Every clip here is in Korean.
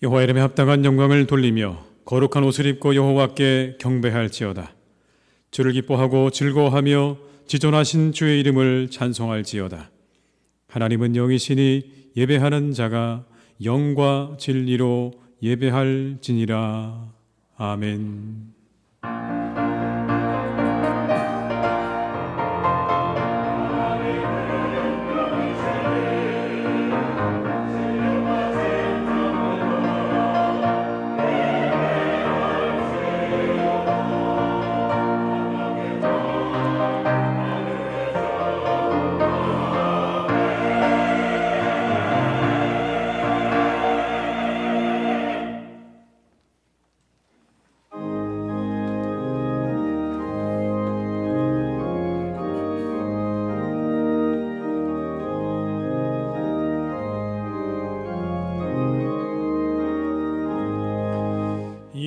여호와 이름에 합당한 영광을 돌리며 거룩한 옷을 입고 여호와께 경배할지어다. 주를 기뻐하고 즐거워하며 지존하신 주의 이름을 찬송할지어다. 하나님은 영이시니 예배하는 자가 영과 진리로 예배할지니라. 아멘.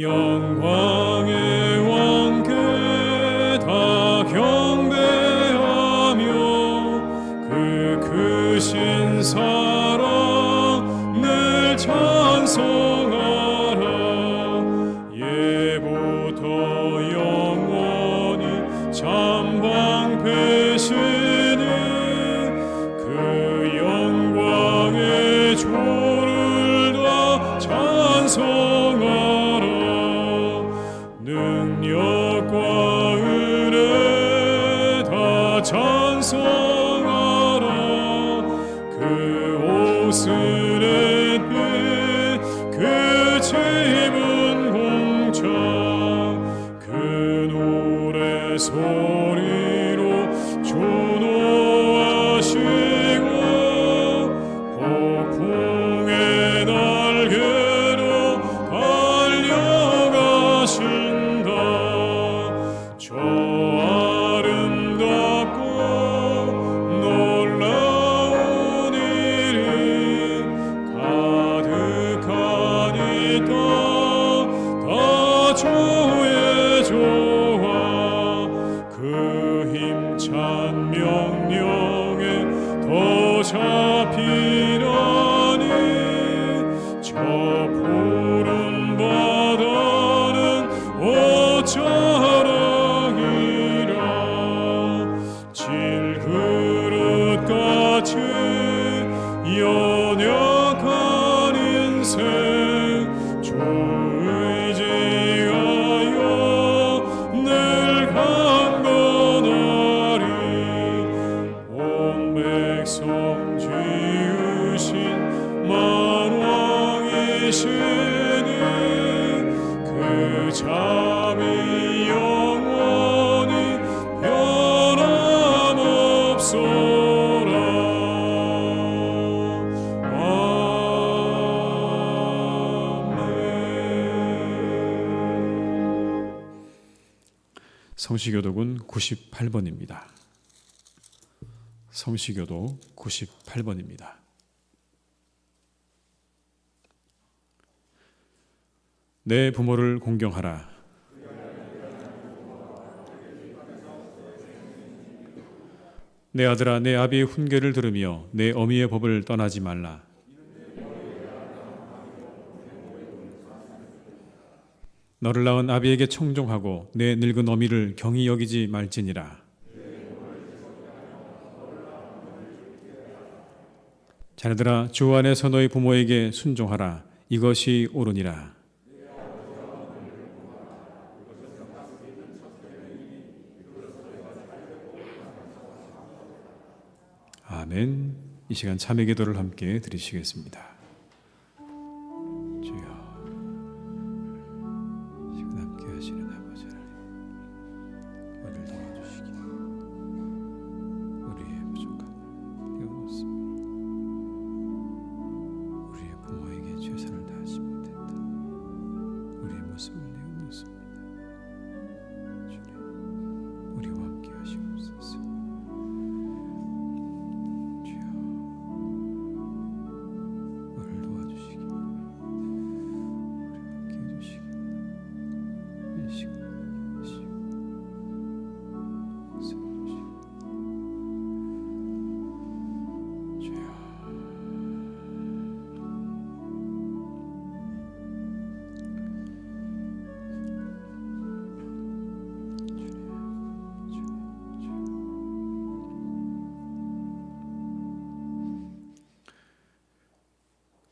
영광의 왕께 다 경배하며 그 크신 사랑 늘 찬송하라. 예부터 영원히 참방패시는 그 영광의 조를 다 찬송하라. 능력과 은혜 다 찬송하라. 그 옷을 입힌 그 집은 공창 그 노래 소리로 주노하시고 폭풍의 날개로 달려가신다. 저 아름답고 놀라운 일이 가득하니 다 주의 조화. 그 힘찬 명령에 더 잡히라니 저 푸른 바다는 옷자락이라. 질그릇같이 연약한 인생 주 의지하여 늘 강건하리. 온 백성 지으신 만왕이시니 그 잠이 영원히 변함없소라. 아멘. 성시교독은 98번입니다. 성시교도 98번입니다. 내 부모를 공경하라. 내 아들아, 내 아비의 훈계를 들으며 내 어미의 법을 떠나지 말라. 너를 낳은 아비에게 청종하고 내 늙은 어미를 경히 여기지 말지니라. 자녀들아, 주 안에서 너희 부모에게 순종하라. 이것이 옳으니라. 아멘. 이 시간 참회 기도를 함께 드리시겠습니다. 주여, 지금 함께 하시는 아버지 하나님, 우리를 도와주시기, 우리의 부족함을 띄워놓습니다. 우리의 부모에게 최선을 다하지 못했다. 우리의 모습을 내어놓습니다. 주님, 우리와 함께 하시옵소서.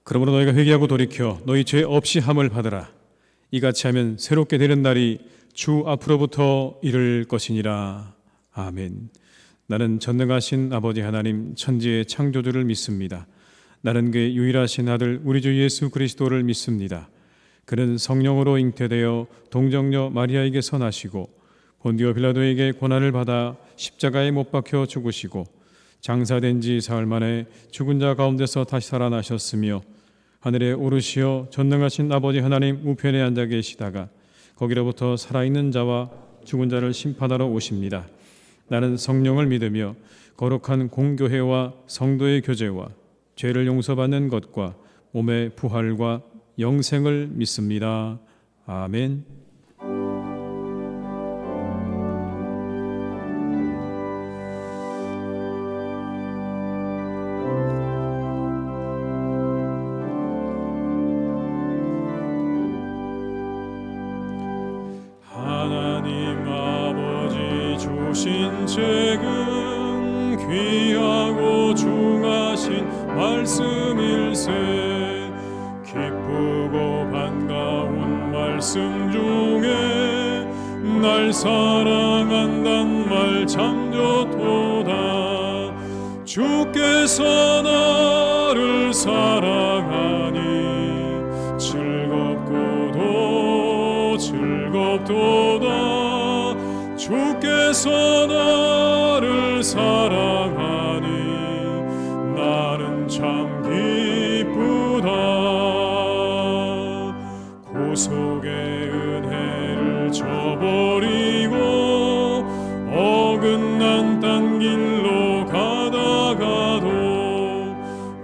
그러므로 너희가 회개하고 돌이켜 너희 죄 없이 함을 받으라. 이같이 하면 새롭게 되는 날이 주 앞으로부터 이를 것이니라. 아멘. 나는 전능하신 아버지 하나님 천지의 창조주를 믿습니다. 나는 그의 유일하신 아들 우리 주 예수 그리스도를 믿습니다. 그는 성령으로 잉태되어 동정녀 마리아에게서 나시고 본디오 빌라도에게 고난을 받아 십자가에 못 박혀 죽으시고 장사된 지 사흘 만에 죽은 자 가운데서 다시 살아나셨으며 하늘에 오르시어 전능하신 아버지 하나님 우편에 앉아 계시다가 거기로부터 살아있는 자와 죽은 자를 심판하러 오십니다. 나는 성령을 믿으며 거룩한 공교회와 성도의 교제와 죄를 용서받는 것과 몸의 부활과 영생을 믿습니다. 아멘. 하나님 아버지 주신 책은 귀하고 중하신 말씀일세. 기쁘고 반가운 말씀 중에 날 사랑한단 말 참 좋도다. 주께서 나를 사랑하니 즐겁고도 즐겁도다. 주께서 나를 사랑하니 나는 참 기쁘다. 구속의 은혜를 저버리고 어긋난 딴 길로 가다가도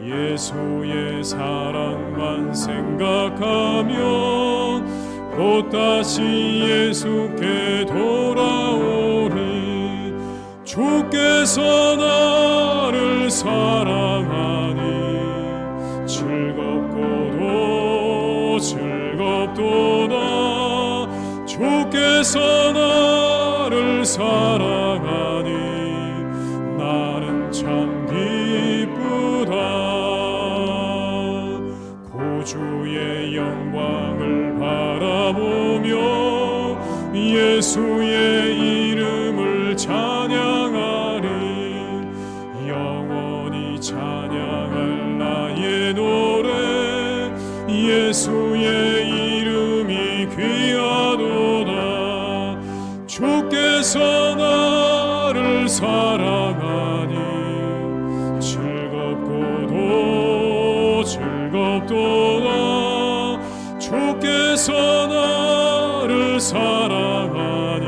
예수의 사랑만 생각하면 곧 다시 예수께 돌아오리. 주께서 나를 사랑하니 즐겁고도 즐겁도다. 주께서 나를 사랑하니 나는 참 기쁘다. 구주의 영광을 바라보며 예수의 이름을 찬양하리. 영원히 찬양할 나의 노래 예수의 이름이 귀하도다. 주께서 나를 사랑하니 즐겁고도 즐겁도다. 주께서 나를 사랑하니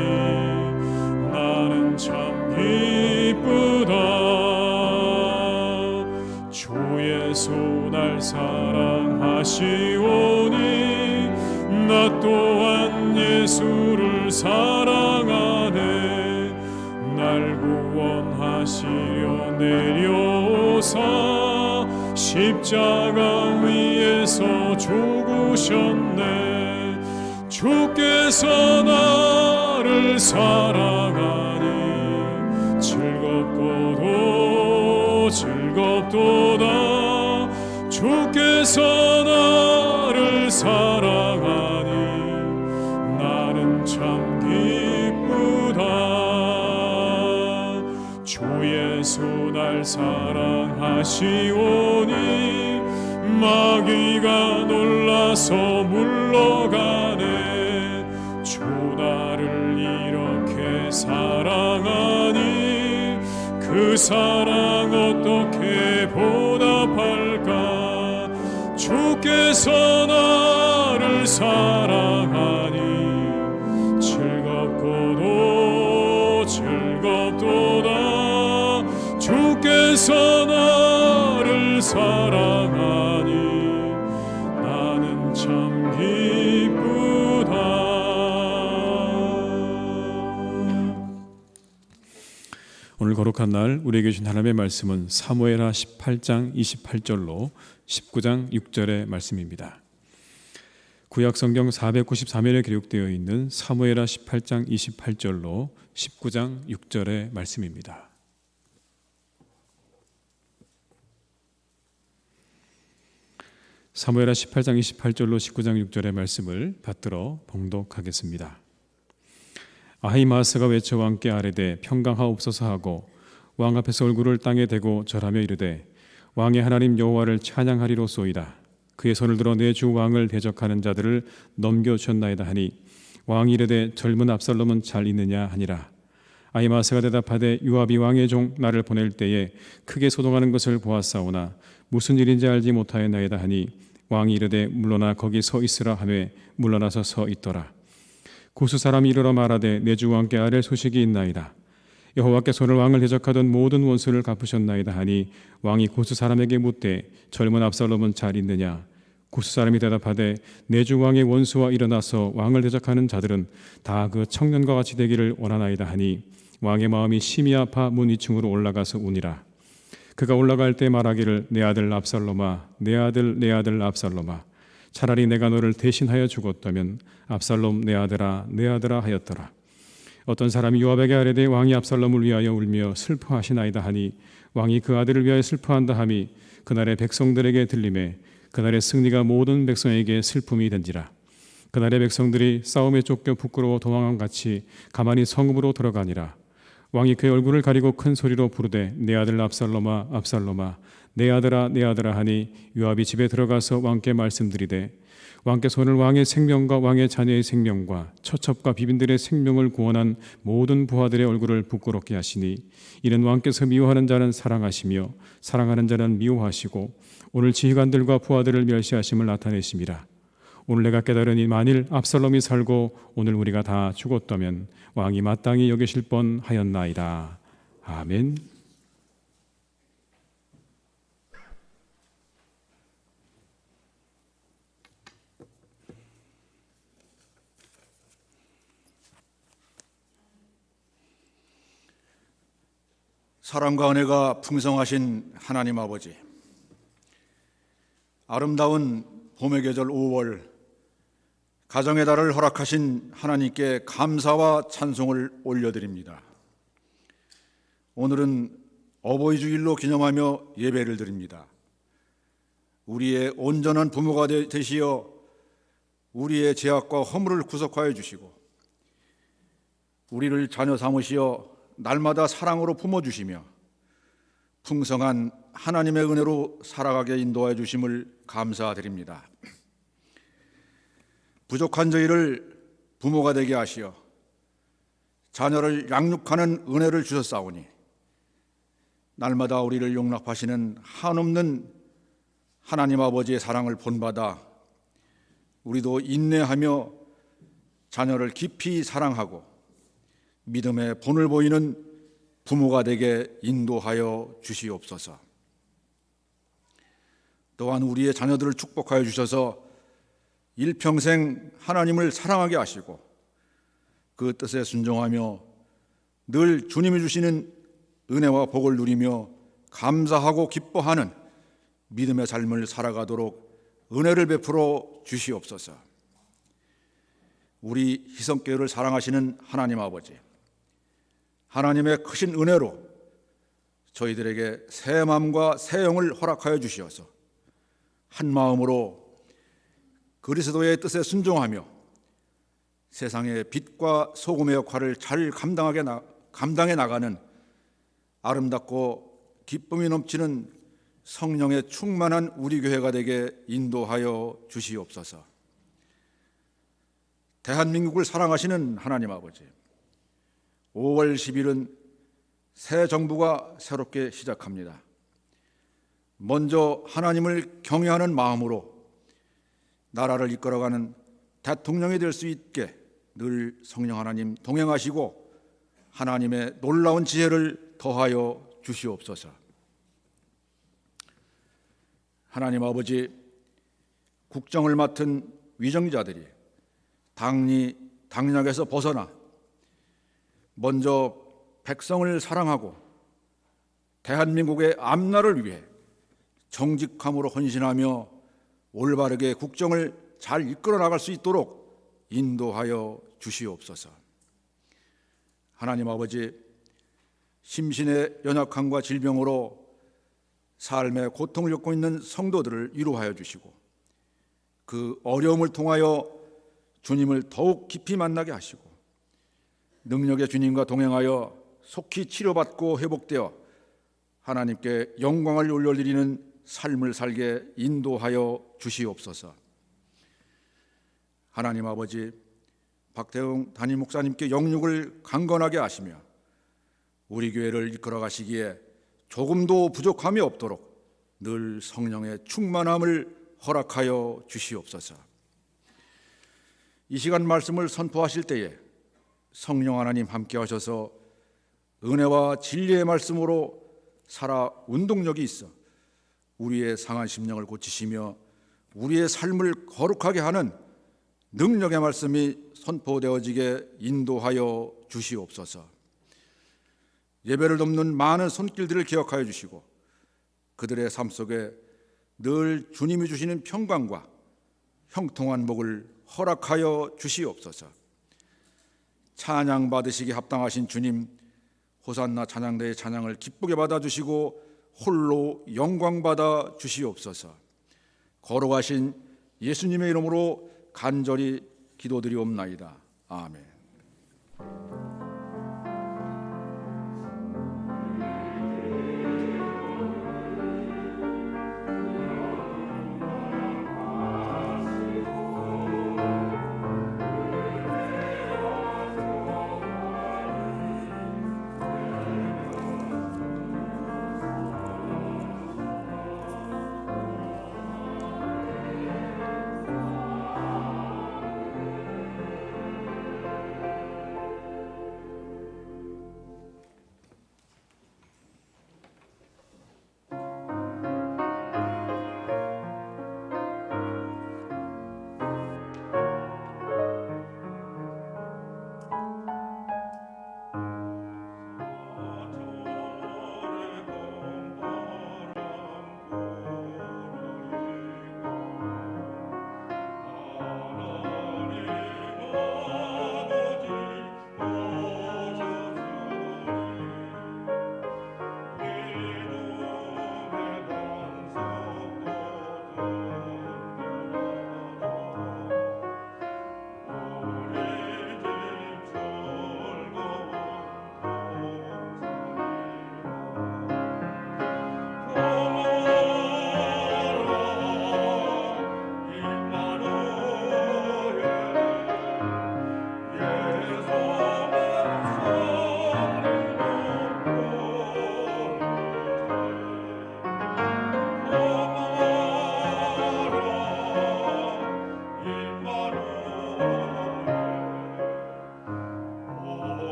나는 참 기쁘다. 주 예수 날 사랑하시오니 나 또한 예수를 사랑하네. 날 구원하시려 내려오사 십자가 위에서 죽으셨네. 주께서 나를 사랑하니 즐겁고도 즐겁도다. 주께서 나를 사랑하니 나는 참 기쁘다. 주 예수 날 사랑하시오니 마귀가 놀라서 물러가네. 주 나를 이렇게 사랑하니 그 사랑 어떻게 보답할까. 주께서 나를 사랑하니 즐겁고도 즐겁도다. 주께서 나를 사랑하니 나는 참 기쁘다. 오늘 거룩한 날 우리에게 주신 하나님의 말씀은 사무엘하 18장 28절로 19장 6절의 말씀입니다. 구약 성경 493면에 기록되어 있는 사무엘하 18장 28절로 19장 6절의 말씀입니다. 사무엘하 18장 28절로 19장 6절의 말씀을 받들어 봉독하겠습니다. 아히마아스가 외쳐 왕께 아뢰되 평강하옵소서 하고 왕 앞에서 얼굴을 땅에 대고 절하며 이르되 왕의 하나님 여호와를 찬양하리로소이다. 그의 손을 들어 내 주 왕을 대적하는 자들을 넘겨주셨나이다 하니 왕이 이르되 젊은 압살롬은 잘 있느냐 하니라. 아히마아스가 대답하되 요압이 왕의 종 나를 보낼 때에 크게 소동하는 것을 보았사오나 무슨 일인지 알지 못하였나이다 하니 왕이 이르되 물러나 거기 서 있으라 하매 물러나서 서 있더라. 구스 사람이 이르러 말하되 내 주 왕께 아랠 소식이 있나이다. 여호와께서 오늘 왕을 대적하던 모든 원수를 갚으셨나이다 하니 왕이 구스 사람에게 묻되 젊은 압살롬은 잘 있느냐. 구스 사람이 대답하되 내 주 왕의 원수와 일어나서 왕을 대적하는 자들은 다 그 청년과 같이 되기를 원하나이다 하니 왕의 마음이 심히 아파 문 위층으로 올라가서 우니라. 그가 올라갈 때 말하기를 내 아들 압살롬아 내 아들 압살롬아 차라리 내가 너를 대신하여 죽었다면 압살롬 내 아들아 하였더라. 어떤 사람이 요압에게 아뢰되 왕이 압살롬을 위하여 울며 슬퍼하시나이다 하니 왕이 그 아들을 위하여 슬퍼한다 하니 그날의 백성들에게 들림에 그날의 승리가 모든 백성에게 슬픔이 된지라. 그날의 백성들이 싸움에 쫓겨 부끄러워 도망함 같이 가만히 성읍으로 들어가니라. 왕이 그의 얼굴을 가리고 큰 소리로 부르되 내 아들 압살롬아 내 아들아 하니 요압이 집에 들어가서 왕께 말씀드리되 왕께서 오늘 왕의 생명과 왕의 자녀의 생명과 처첩과 비빈들의 생명을 구원한 모든 부하들의 얼굴을 부끄럽게 하시니 이는 왕께서 미워하는 자는 사랑하시며 사랑하는 자는 미워하시고 오늘 지휘관들과 부하들을 멸시하심을 나타내심이라. 오늘 내가 깨달으니 만일 압살롬이 살고 오늘 우리가 다 죽었다면 왕이 마땅히 여기실 뻔하였나이다. 아멘. 사랑과 은혜가 풍성하신 하나님 아버지, 아름다운 봄의 계절 5월 가정의 달을 허락하신 하나님께 감사와 찬송을 올려드립니다. 오늘은 어버이 주일로 기념하며 예배를 드립니다. 우리의 온전한 부모가 되시어 우리의 죄악과 허물을 구속하여 주시고 우리를 자녀 삼으시어 날마다 사랑으로 품어주시며 풍성한 하나님의 은혜로 살아가게 인도하여 주심을 감사드립니다. 부족한 저희를 부모가 되게 하시어 자녀를 양육하는 은혜를 주셨사오니 날마다 우리를 용납하시는 한없는 하나님 아버지의 사랑을 본받아 우리도 인내하며 자녀를 깊이 사랑하고 믿음의 본을 보이는 부모가 되게 인도하여 주시옵소서. 또한 우리의 자녀들을 축복하여 주셔서 일평생 하나님을 사랑하게 하시고 그 뜻에 순종하며 늘 주님이 주시는 은혜와 복을 누리며 감사하고 기뻐하는 믿음의 삶을 살아가도록 은혜를 베풀어 주시옵소서. 우리 희성교회를 사랑하시는 하나님 아버지, 하나님의 크신 은혜로 저희들에게 새 마음과 새 영을 허락하여 주시어서 한 마음으로 그리스도의 뜻에 순종하며 세상의 빛과 소금의 역할을 잘 감당해 나가는 아름답고 기쁨이 넘치는 성령의 충만한 우리 교회가 되게 인도하여 주시옵소서. 대한민국을 사랑하시는 하나님 아버지, 5월 10일은 새 정부가 새롭게 시작합니다. 먼저 하나님을 경외하는 마음으로 나라를 이끌어가는 대통령이 될 수 있게 늘 성령 하나님 동행하시고 하나님의 놀라운 지혜를 더하여 주시옵소서. 하나님 아버지, 국정을 맡은 위정자들이 당락에서 벗어나 먼저 백성을 사랑하고 대한민국의 앞날을 위해 정직함으로 헌신하며 올바르게 국정을 잘 이끌어 나갈 수 있도록 인도하여 주시옵소서. 하나님 아버지, 심신의 연약함과 질병으로 삶의 고통을 겪고 있는 성도들을 위로하여 주시고 그 어려움을 통하여 주님을 더욱 깊이 만나게 하시고 능력의 주님과 동행하여 속히 치료받고 회복되어 하나님께 영광을 올려드리는 삶을 살게 인도하여 주시옵소서. 하나님 아버지, 박태웅 담임 목사님께 영육을 강건하게 하시며 우리 교회를 이끌어 가시기에 조금도 부족함이 없도록 늘 성령의 충만함을 허락하여 주시옵소서. 이 시간 말씀을 선포하실 때에 성령 하나님 함께 하셔서 은혜와 진리의 말씀으로 살아 운동력이 있어 우리의 상한 심령을 고치시며 우리의 삶을 거룩하게 하는 능력의 말씀이 선포되어지게 인도하여 주시옵소서. 예배를 돕는 많은 손길들을 기억하여 주시고 그들의 삶 속에 늘 주님이 주시는 평강과 형통한 복을 허락하여 주시옵소서. 찬양 받으시기 합당하신 주님, 호산나 찬양대의 찬양을 기쁘게 받아주시고 홀로 영광 받아 주시옵소서. 거룩하신 예수님의 이름으로 간절히 기도드리옵나이다. 아멘.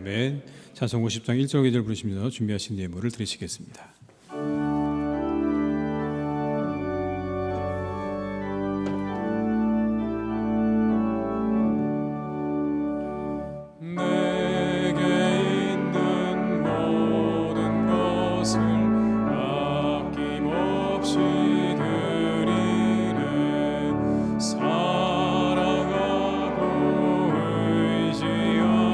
아멘. 찬송 50장 1절 2절 부르시면서 준비하신 예물을 드리시겠습니다. 사랑하고 의지하는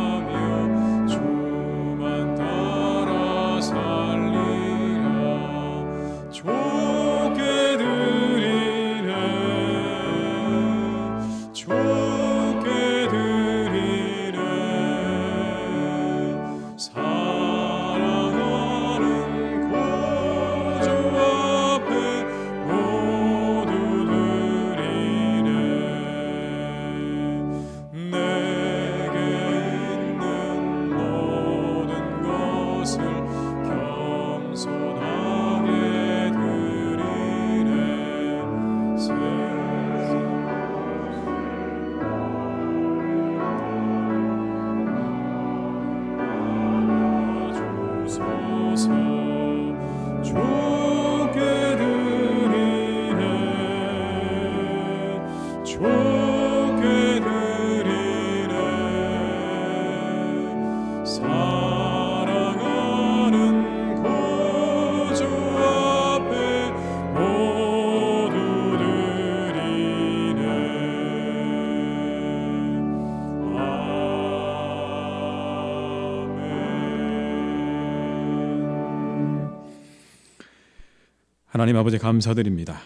하나님 아버지 감사드립니다.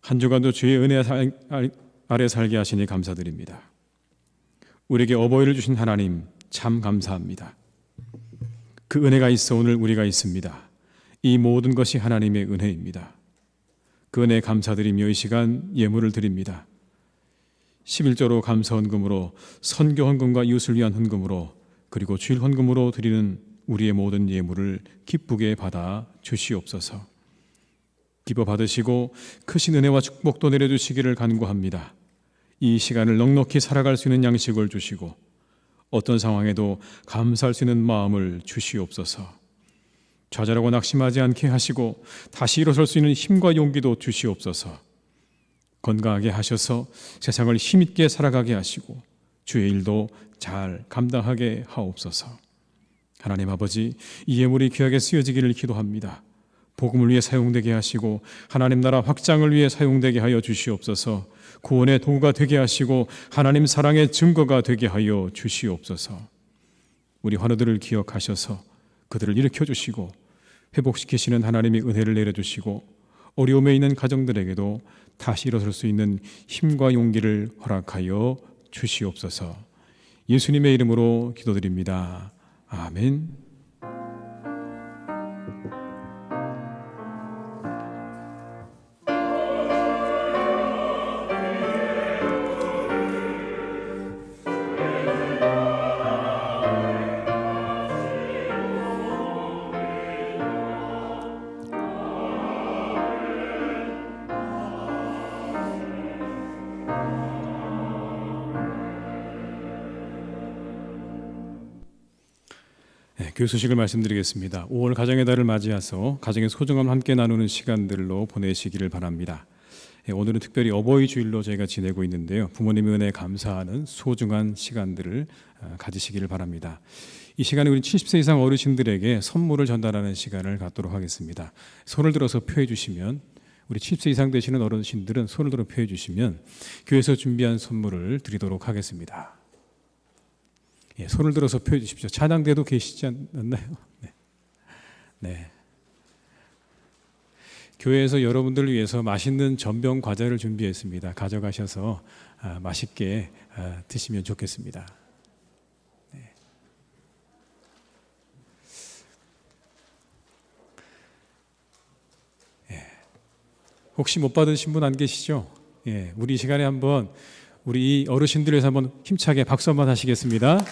한 주간도 주의 은혜 아래 살게 하시니 감사드립니다. 우리에게 어버이를 주신 하나님 참 감사합니다. 그 은혜가 있어 오늘 우리가 있습니다. 이 모든 것이 하나님의 은혜입니다. 그 은혜에 감사드리며 이 시간 예물을 드립니다. 11조로 감사 헌금으로, 선교 헌금과 이웃을 위한 헌금으로, 그리고 주일 헌금으로 드리는 우리의 모든 예물을 기쁘게 받아 주시옵소서. 기뻐 받으시고 크신 은혜와 축복도 내려주시기를 간구합니다. 이 시간을 넉넉히 살아갈 수 있는 양식을 주시고 어떤 상황에도 감사할 수 있는 마음을 주시옵소서. 좌절하고 낙심하지 않게 하시고 다시 일어설 수 있는 힘과 용기도 주시옵소서. 건강하게 하셔서 세상을 힘있게 살아가게 하시고 주의 일도 잘 감당하게 하옵소서. 하나님 아버지, 이 예물이 귀하게 쓰여지기를 기도합니다. 복음을 위해 사용되게 하시고 하나님 나라 확장을 위해 사용되게 하여 주시옵소서. 구원의 도구가 되게 하시고 하나님 사랑의 증거가 되게 하여 주시옵소서. 우리 환우들을 기억하셔서 그들을 일으켜 주시고 회복시키시는 하나님의 은혜를 내려주시고 어려움에 있는 가정들에게도 다시 일어설 수 있는 힘과 용기를 허락하여 주시옵소서. 예수님의 이름으로 기도드립니다. 아멘. 교회 소식을 말씀드리겠습니다. 5월 가정의 달을 맞이해서 가정의 소중함을 함께 나누는 시간들로 보내시기를 바랍니다. 오늘은 특별히 어버이 주일로 저희가 지내고 있는데요. 부모님의 은혜에 감사하는 소중한 시간들을 가지시기를 바랍니다. 이 시간에 우리 70세 이상 어르신들에게 선물을 전달하는 시간을 갖도록 하겠습니다. 손을 들어서 표해 주시면, 우리 70세 이상 되시는 어르신들은 손을 들어 표해 주시면 교회에서 준비한 선물을 드리도록 하겠습니다. 예, 손을 들어서 표해 주십시오. 찬양대도 계시지 않나요? 네. 네. 교회에서 여러분들을 위해서 맛있는 전병 과자를 준비했습니다. 가져가셔서 맛있게 드시면 좋겠습니다. 네. 예. 혹시 못 받으신 분 안 계시죠? 예, 우리 이 시간에 한번 우리 어르신들 위해서 한번 힘차게 박수 한번 하시겠습니다.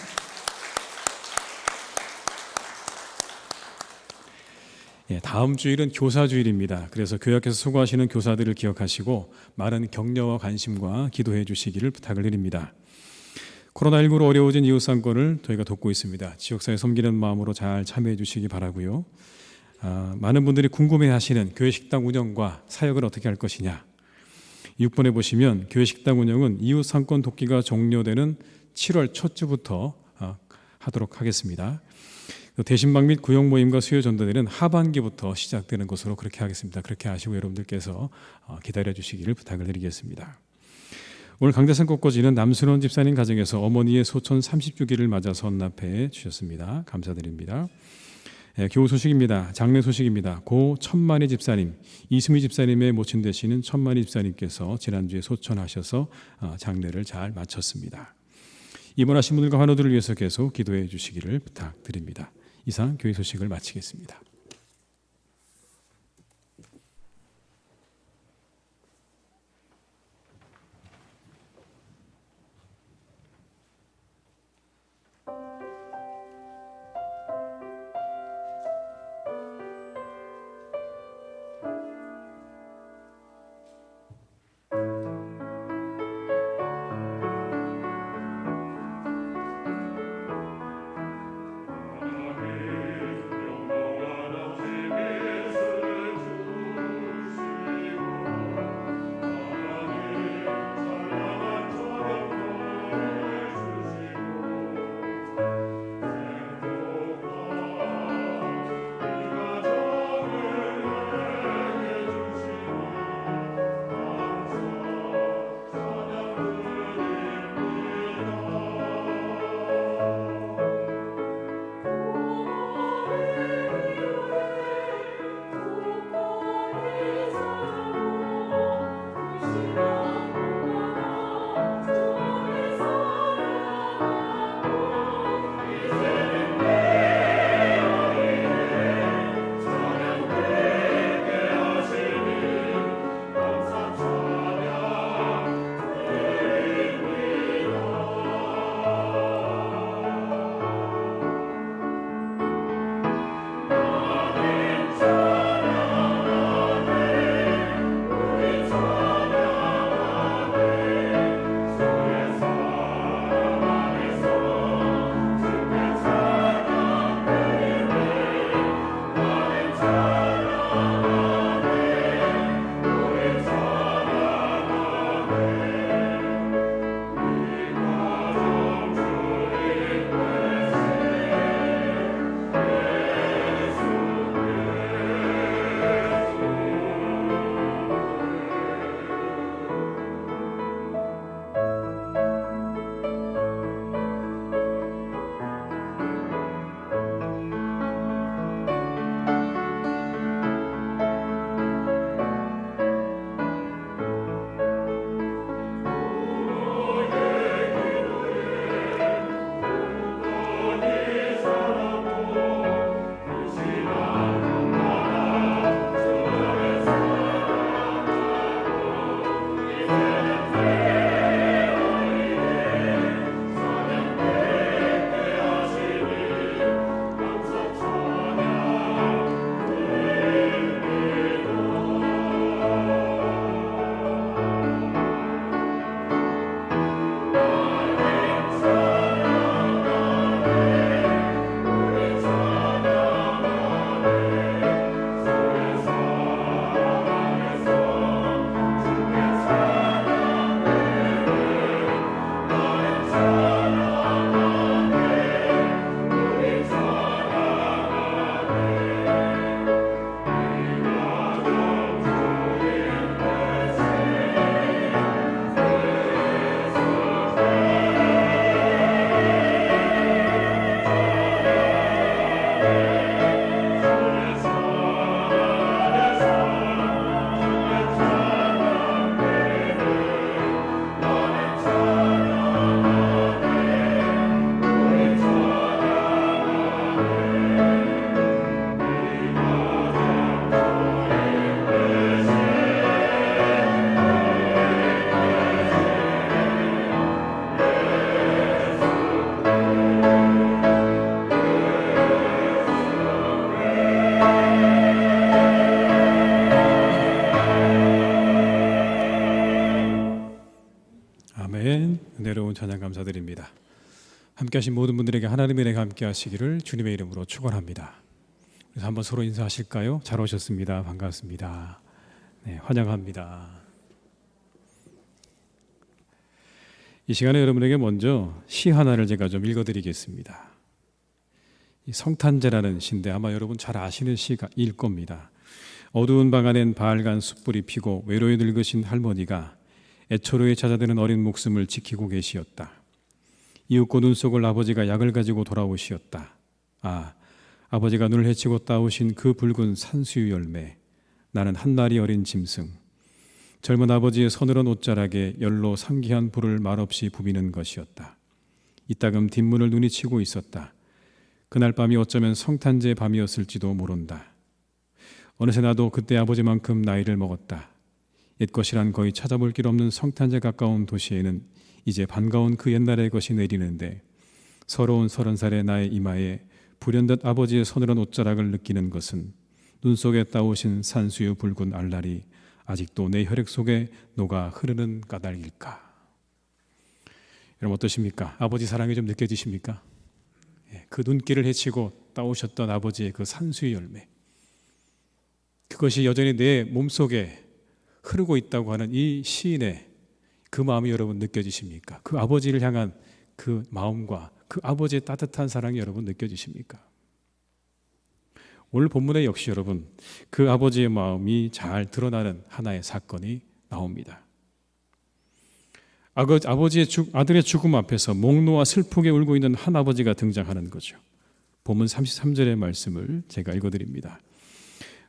예, 다음 주일은 교사주일입니다. 그래서 교회에서 수고하시는 교사들을 기억하시고 많은 격려와 관심과 기도해 주시기를 부탁을 드립니다. 코로나19로 어려워진 이웃상권을 저희가 돕고 있습니다. 지역사회 섬기는 마음으로 잘 참여해 주시기 바라고요. 많은 분들이 궁금해하시는 교회 식당 운영과 사역을 어떻게 할 것이냐. 6번에 보시면 교회 식당 운영은 이웃 상권 돕기가 종료되는 7월 첫 주부터 하도록 하겠습니다. 대신방 및 구역 모임과 수요 전도회는 하반기부터 시작되는 것으로 그렇게 하겠습니다. 그렇게 아시고 여러분들께서 기다려 주시기를 부탁을 드리겠습니다. 오늘 강대상 꽃꽂이는 남순원 집사님 가정에서 어머니의 소천 30주기를 맞아서 헌납해 주셨습니다. 감사드립니다. 교우 소식입니다. 장례 소식입니다. 고 천만희 집사님, 이수미 집사님의 모친 되시는 천만희 집사님께서 지난주에 소천하셔서 장례를 잘 마쳤습니다. 입원하신 분들과 환우들을 위해서 계속 기도해 주시기를 부탁드립니다. 이상 교회 소식을 마치겠습니다. 함께하신 모든 분들에게 하나님의 은혜가 함께하시기를 주님의 이름으로 축원합니다. 그래서 한번 서로 인사하실까요? 잘 오셨습니다. 반갑습니다. 네, 환영합니다. 이 시간에 여러분에게 먼저 시 하나를 제가 좀 읽어드리겠습니다. 이 성탄제라는 시인데 아마 여러분 잘 아시는 시일 겁니다. 어두운 방 안엔 바알간 숯불이 피고 외로이 늙으신 할머니가 애초로에 찾아드는 어린 목숨을 지키고 계시었다. 이윽고 눈 속을 아버지가 약을 가지고 돌아오시었다. 아, 아버지가 눈을 헤치고 따오신 그 붉은 산수유 열매, 나는 한 마리 어린 짐승. 젊은 아버지의 서늘한 옷자락에 열로 상기한 불을 말없이 부비는 것이었다. 이따금 뒷문을 눈이 치고 있었다. 그날 밤이 어쩌면 성탄제 밤이었을지도 모른다. 어느새 나도 그때 아버지만큼 나이를 먹었다. 옛것이란 거의 찾아볼 길 없는 성탄제 가까운 도시에는 이제 반가운 그 옛날의 것이 내리는데 서러운 30살의 나의 이마에 불현듯 아버지의 서늘한 옷자락을 느끼는 것은 눈 속에 따오신 산수유 붉은 알날이 아직도 내 혈액 속에 녹아 흐르는 까닭일까? 여러분 어떠십니까? 아버지 사랑이 좀 느껴지십니까? 그 눈길을 헤치고 따오셨던 아버지의 그 산수유 열매, 그것이 여전히 내 몸속에 흐르고 있다고 하는 이 시인의 그 마음이 여러분 느껴지십니까? 그 아버지를 향한 그 마음과 그 아버지의 따뜻한 사랑이 여러분 느껴지십니까? 오늘 본문에 역시 여러분 그 아버지의 마음이 잘 드러나는 하나의 사건이 나옵니다. 아들의 죽음 앞에서 목 놓아 슬프게 울고 있는 한 아버지가 등장하는 거죠. 본문 33절의 말씀을 제가 읽어드립니다.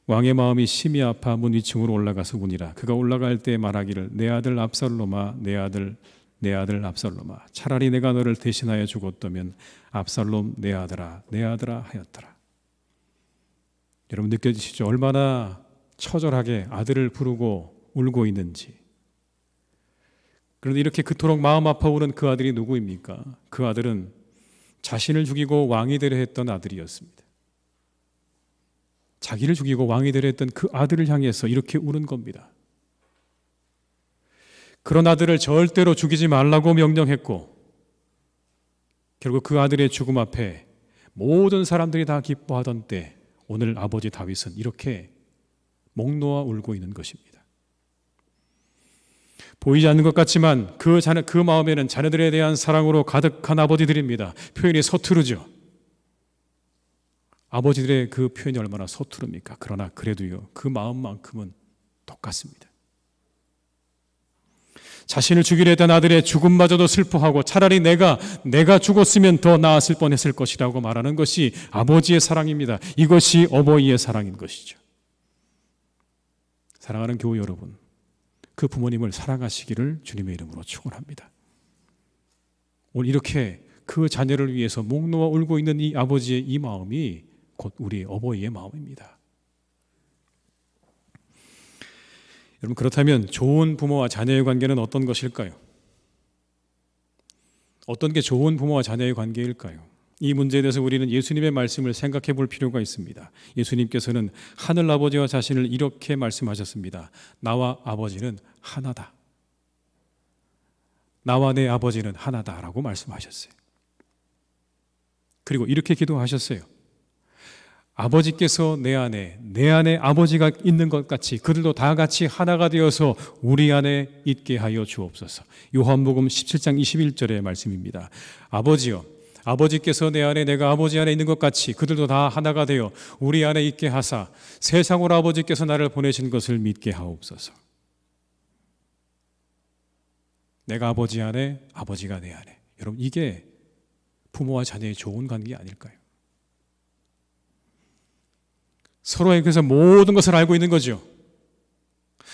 왕의 마음이 심히 아파 문 위층으로 올라가서 우니라. 그가 올라갈 때 말하기를 내 아들 압살롬아, 내 아들 압살롬아, 차라리 내가 너를 대신하여 죽었다면 압살롬 내 아들아 하였더라. 여러분 느껴지시죠? 얼마나 처절하게 아들을 부르고 울고 있는지. 그런데 이렇게 그토록 마음 아파 우는 그 아들이 누구입니까? 그 아들은 자신을 죽이고 왕이 되려 했던 아들이었습니다. 자기를 죽이고 왕이 되려 했던 그 아들을 향해서 이렇게 우는 겁니다. 그런 아들을 절대로 죽이지 말라고 명령했고 결국 그 아들의 죽음 앞에 모든 사람들이 다 기뻐하던 때 오늘 아버지 다윗은 이렇게 목 놓아 울고 있는 것입니다. 보이지 않는 것 같지만 그 마음에는 자녀들에 대한 사랑으로 가득한 아버지들입니다. 표현이 서투르죠. 아버지들의 그 표현이 얼마나 서투릅니까? 그러나 그래도요, 그 마음만큼은 똑같습니다. 자신을 죽이려 했던 아들의 죽음마저도 슬퍼하고 차라리 내가 죽었으면 더 나았을 뻔했을 것이라고 말하는 것이 아버지의 사랑입니다. 이것이 어버이의 사랑인 것이죠. 사랑하는 교우 여러분, 그 부모님을 사랑하시기를 주님의 이름으로 축원합니다. 오늘 이렇게 그 자녀를 위해서 목 놓아 울고 있는 이 아버지의 이 마음이 곧 우리 어버이의 마음입니다. 여러분 그렇다면 좋은 부모와 자녀의 관계는 어떤 것일까요? 어떤 게 좋은 부모와 자녀의 관계일까요? 이 문제에 대해서 우리는 예수님의 말씀을 생각해 볼 필요가 있습니다. 예수님께서는 하늘 아버지와 자신을 이렇게 말씀하셨습니다. 나와 아버지는 하나다. 나와 내 아버지는 하나다라고 말씀하셨어요. 그리고 이렇게 기도하셨어요. 아버지께서 내 안에 아버지가 있는 것 같이 그들도 다 같이 하나가 되어서 우리 안에 있게 하여 주옵소서. 요한복음 17장 21절의 말씀입니다. 아버지여, 아버지께서 내 안에 내가 아버지 안에 있는 것 같이 그들도 다 하나가 되어 우리 안에 있게 하사 세상으로 아버지께서 나를 보내신 것을 믿게 하옵소서. 내가 아버지 안에, 아버지가 내 안에. 여러분 이게 부모와 자녀의 좋은 관계 아닐까요? 서로에게서 모든 것을 알고 있는 거죠.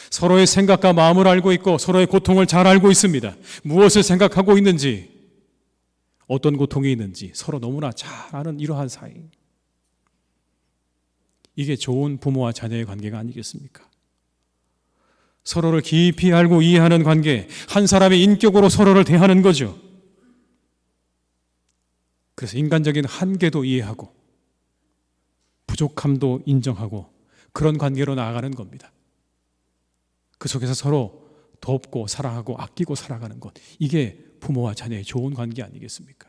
서로의 생각과 마음을 알고 있고 서로의 고통을 잘 알고 있습니다. 무엇을 생각하고 있는지, 어떤 고통이 있는지 서로 너무나 잘 아는 이러한 사이. 이게 좋은 부모와 자녀의 관계가 아니겠습니까? 서로를 깊이 알고 이해하는 관계, 한 사람의 인격으로 서로를 대하는 거죠. 그래서 인간적인 한계도 이해하고 부족함도 인정하고 그런 관계로 나아가는 겁니다. 그 속에서 서로 돕고 사랑하고 아끼고 살아가는 것, 이게 부모와 자녀의 좋은 관계 아니겠습니까?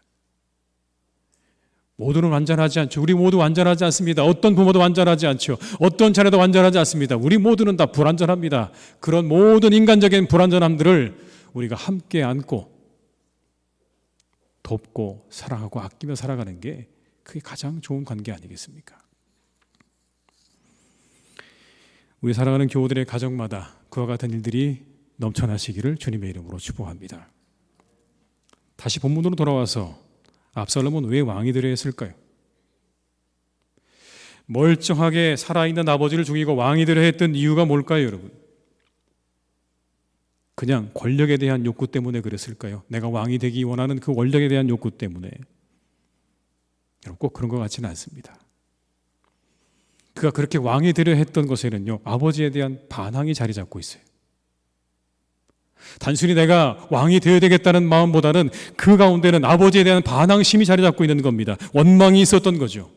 모두는 완전하지 않죠. 우리 모두 완전하지 않습니다. 어떤 부모도 완전하지 않죠. 어떤 자녀도 완전하지 않습니다. 우리 모두는 다 불완전합니다. 그런 모든 인간적인 불완전함들을 우리가 함께 안고 돕고 사랑하고 아끼며 살아가는 게 그게 가장 좋은 관계 아니겠습니까? 우리 사랑하는 교우들의 가정마다 그와 같은 일들이 넘쳐나시기를 주님의 이름으로 축복합니다. 다시 본문으로 돌아와서 압살롬은 왜 왕이 되려 했을까요? 멀쩡하게 살아있는 아버지를 죽이고 왕이 되려 했던 이유가 뭘까요, 여러분? 그냥 권력에 대한 욕구 때문에 그랬을까요? 내가 왕이 되기 원하는 그 권력에 대한 욕구 때문에. 여러분, 꼭 그런 것 같지는 않습니다. 그가 그렇게 왕이 되려 했던 것에는요, 아버지에 대한 반항이 자리 잡고 있어요. 단순히 내가 왕이 되어야 되겠다는 마음보다는 그 가운데는 아버지에 대한 반항심이 자리 잡고 있는 겁니다. 원망이 있었던 거죠.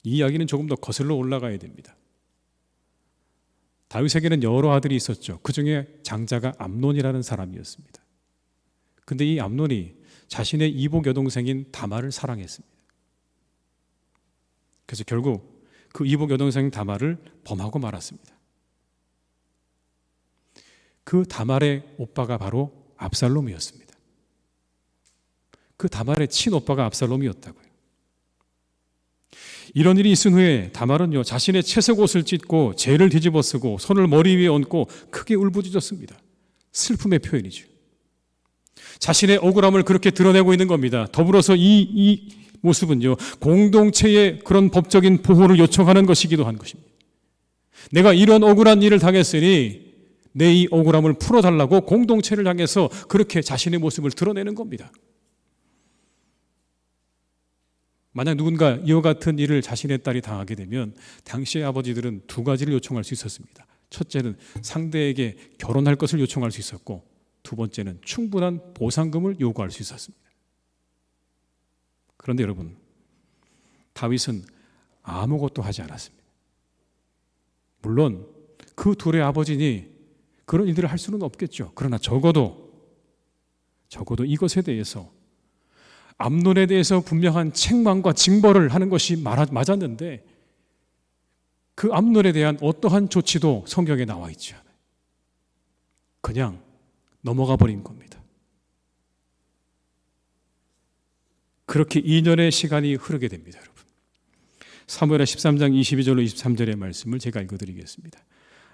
이 이야기는 조금 더 거슬러 올라가야 됩니다. 다윗에게는 여러 아들이 있었죠. 그 중에 장자가 암논이라는 사람이었습니다. 그런데 이 암논이 자신의 이복 여동생인 다말을 사랑했습니다. 그래서 결국 그 이복 여동생 다말을 범하고 말았습니다. 그 다말의 오빠가 바로 압살롬이었습니다. 그 다말의 친오빠가 압살롬이었다고요. 이런 일이 있은 후에 다말은요, 자신의 채색 옷을 찢고 재를 뒤집어 쓰고 손을 머리 위에 얹고 크게 울부짖었습니다. 슬픔의 표현이죠. 자신의 억울함을 그렇게 드러내고 있는 겁니다. 더불어서 이 모습은요, 공동체의 그런 법적인 보호를 요청하는 것이기도 한 것입니다. 내가 이런 억울한 일을 당했으니 내 이 억울함을 풀어달라고 공동체를 향해서 그렇게 자신의 모습을 드러내는 겁니다. 만약 누군가 이와 같은 일을 자신의 딸이 당하게 되면 당시의 아버지들은 두 가지를 요청할 수 있었습니다. 첫째는 상대에게 결혼할 것을 요청할 수 있었고, 두 번째는 충분한 보상금을 요구할 수 있었습니다. 그런데 여러분, 다윗은 아무것도 하지 않았습니다. 물론 그 둘의 아버지니 그런 일들을 할 수는 없겠죠. 그러나 적어도 이것에 대해서, 암논에 대해서 분명한 책망과 징벌을 하는 것이 맞았는데 그 암논에 대한 어떠한 조치도 성경에 나와 있지 않아요. 그냥 넘어가 버린 겁니다. 그렇게 2년의 시간이 흐르게 됩니다, 여러분. 사무엘하 13장 22절로 23절의 말씀을 제가 읽어드리겠습니다.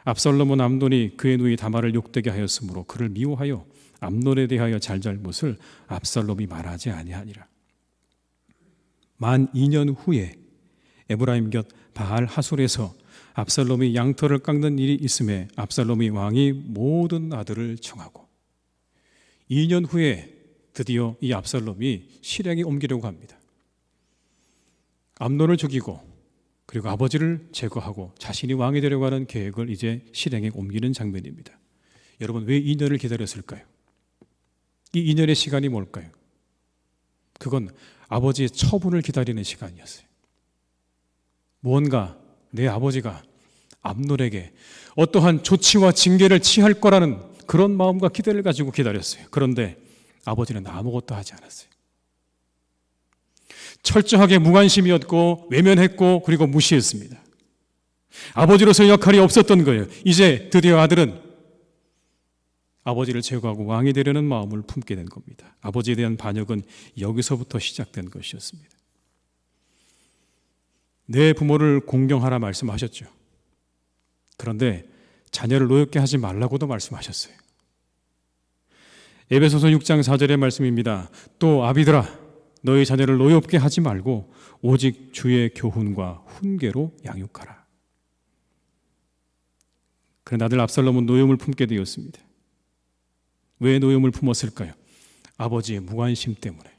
압살롬은 암논이 그의 누이 다말을 욕되게 하였으므로 그를 미워하여 암논에 대하여 잘잘못을 압살롬이 말하지 아니하니라. 만 2년 후에 에브라임 곁 바알 하솔에서 압살롬이 양털을 깎는 일이 있음에 압살롬이 왕이 모든 아들을 청하고, 2년 후에 드디어 이 압살롬이 실행에 옮기려고 합니다. 암논을 죽이고 그리고 아버지를 제거하고 자신이 왕이 되려고 하는 계획을 이제 실행에 옮기는 장면입니다. 여러분, 왜 2년을 기다렸을까요? 이 2년의 시간이 뭘까요? 그건 아버지의 처분을 기다리는 시간이었어요. 무언가 내 아버지가 암논에게 어떠한 조치와 징계를 취할 거라는 그런 마음과 기대를 가지고 기다렸어요. 그런데 아버지는 아무것도 하지 않았어요. 철저하게 무관심이었고 외면했고 그리고 무시했습니다. 아버지로서의 역할이 없었던 거예요. 이제 드디어 아들은 아버지를 제거하고 왕이 되려는 마음을 품게 된 겁니다. 아버지에 대한 반역은 여기서부터 시작된 것이었습니다. 내 부모를 공경하라 말씀하셨죠. 그런데 자녀를 노엽게 하지 말라고도 말씀하셨어요. 에베소서 6장 4절의 말씀입니다. 또 아비들아, 너희 자녀를 노엽게 하지 말고 오직 주의 교훈과 훈계로 양육하라. 그런 아들 압살롬은 노염을 품게 되었습니다. 왜 노염을 품었을까요? 아버지의 무관심 때문에,